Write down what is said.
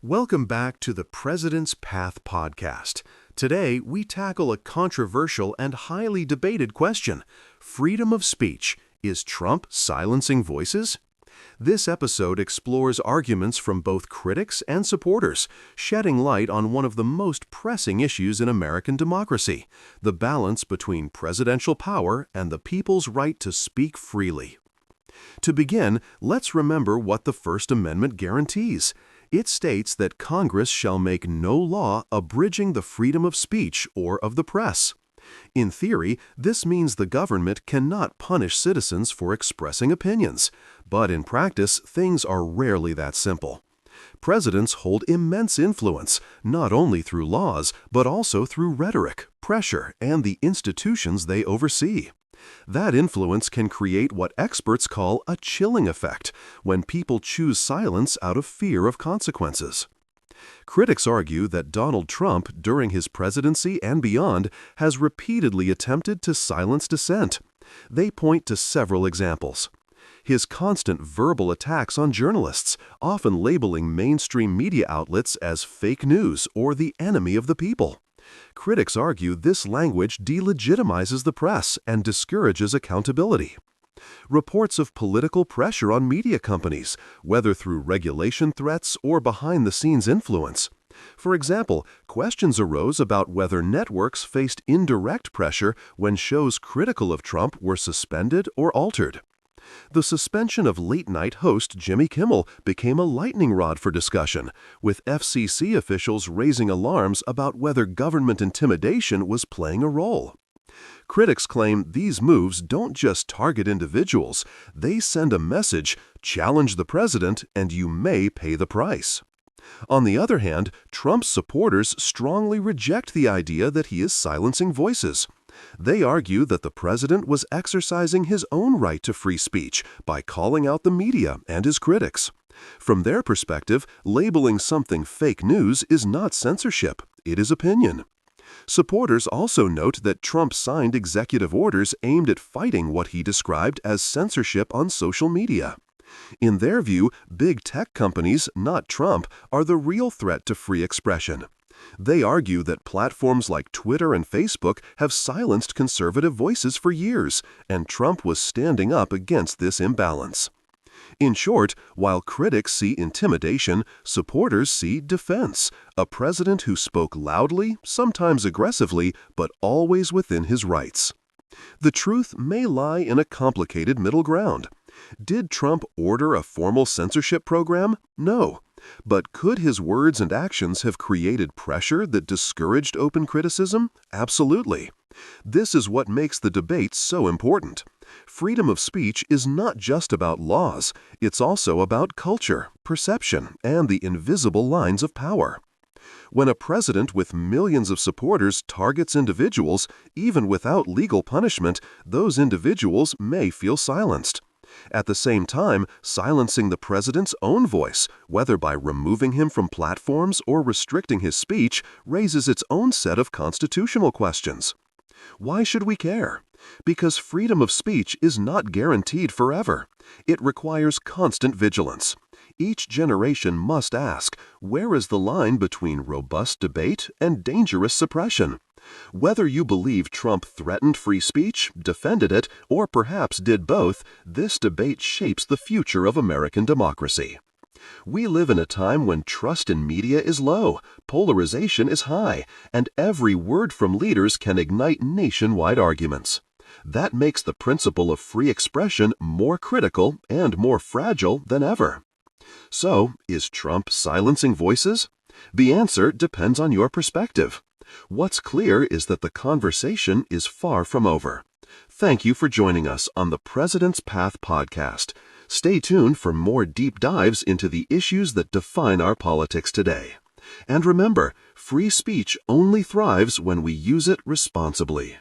Welcome back to the President's Path podcast. Today, we tackle a controversial and highly debated question: freedom of speech. Is Trump silencing voices? This episode explores arguments from both critics and supporters, shedding light on one of the most pressing issues in American democracy: the balance between presidential power and the people's right to speak freely. To begin, let's remember what the First Amendment guarantees. It states that Congress shall make no law abridging the freedom of speech or of the press. In theory, this means the government cannot punish citizens for expressing opinions, but in practice, things are rarely that simple. Presidents hold immense influence, not only through laws, but also through rhetoric, pressure, and the institutions they oversee. That influence can create what experts call a chilling effect, when people choose silence out of fear of consequences. Critics argue that Donald Trump, during his presidency and beyond, has repeatedly attempted to silence dissent. They point to several examples. His constant verbal attacks on journalists, often labeling mainstream media outlets as fake news or the enemy of the people. Critics argue this language delegitimizes the press and discourages accountability. Reports of political pressure on media companies, whether through regulation threats or behind-the-scenes influence. For example, questions arose about whether networks faced indirect pressure when shows critical of Trump were suspended or altered. The suspension of late-night host Jimmy Kimmel became a lightning rod for discussion, with FCC officials raising alarms about whether government intimidation was playing a role. Critics claim these moves don't just target individuals, they send a message: challenge the president and you may pay the price. On the other hand, Trump's supporters strongly reject the idea that he is silencing voices. They argue that the president was exercising his own right to free speech by calling out the media and his critics. From their perspective, labeling something fake news is not censorship, it is opinion. Supporters also note that Trump signed executive orders aimed at fighting what he described as censorship on social media. In their view, big tech companies, not Trump, are the real threat to free expression. They argue that platforms like Twitter and Facebook have silenced conservative voices for years, and Trump was standing up against this imbalance. In short, while critics see intimidation, supporters see defense: a president who spoke loudly, sometimes aggressively, but always within his rights. The truth may lie in a complicated middle ground. Did Trump order a formal censorship program? No. But could his words and actions have created pressure that discouraged open criticism? Absolutely. This is what makes the debate so important. Freedom of speech is not just about laws, it's also about culture, perception, and the invisible lines of power. When a president with millions of supporters targets individuals, even without legal punishment, those individuals may feel silenced. At the same time, silencing the president's own voice, whether by removing him from platforms or restricting his speech, raises its own set of constitutional questions. Why should we care? Because freedom of speech is not guaranteed forever. It requires constant vigilance. Each generation must ask, where is the line between robust debate and dangerous suppression? Whether you believe Trump threatened free speech, defended it, or perhaps did both, this debate shapes the future of American democracy. We live in a time when trust in media is low, polarization is high, and every word from leaders can ignite nationwide arguments. That makes the principle of free expression more critical and more fragile than ever. So, is Trump silencing voices? The answer depends on your perspective. What's clear is that the conversation is far from over. Thank you for joining us on the President's Path podcast. Stay tuned for more deep dives into the issues that define our politics today. And remember, free speech only thrives when we use it responsibly.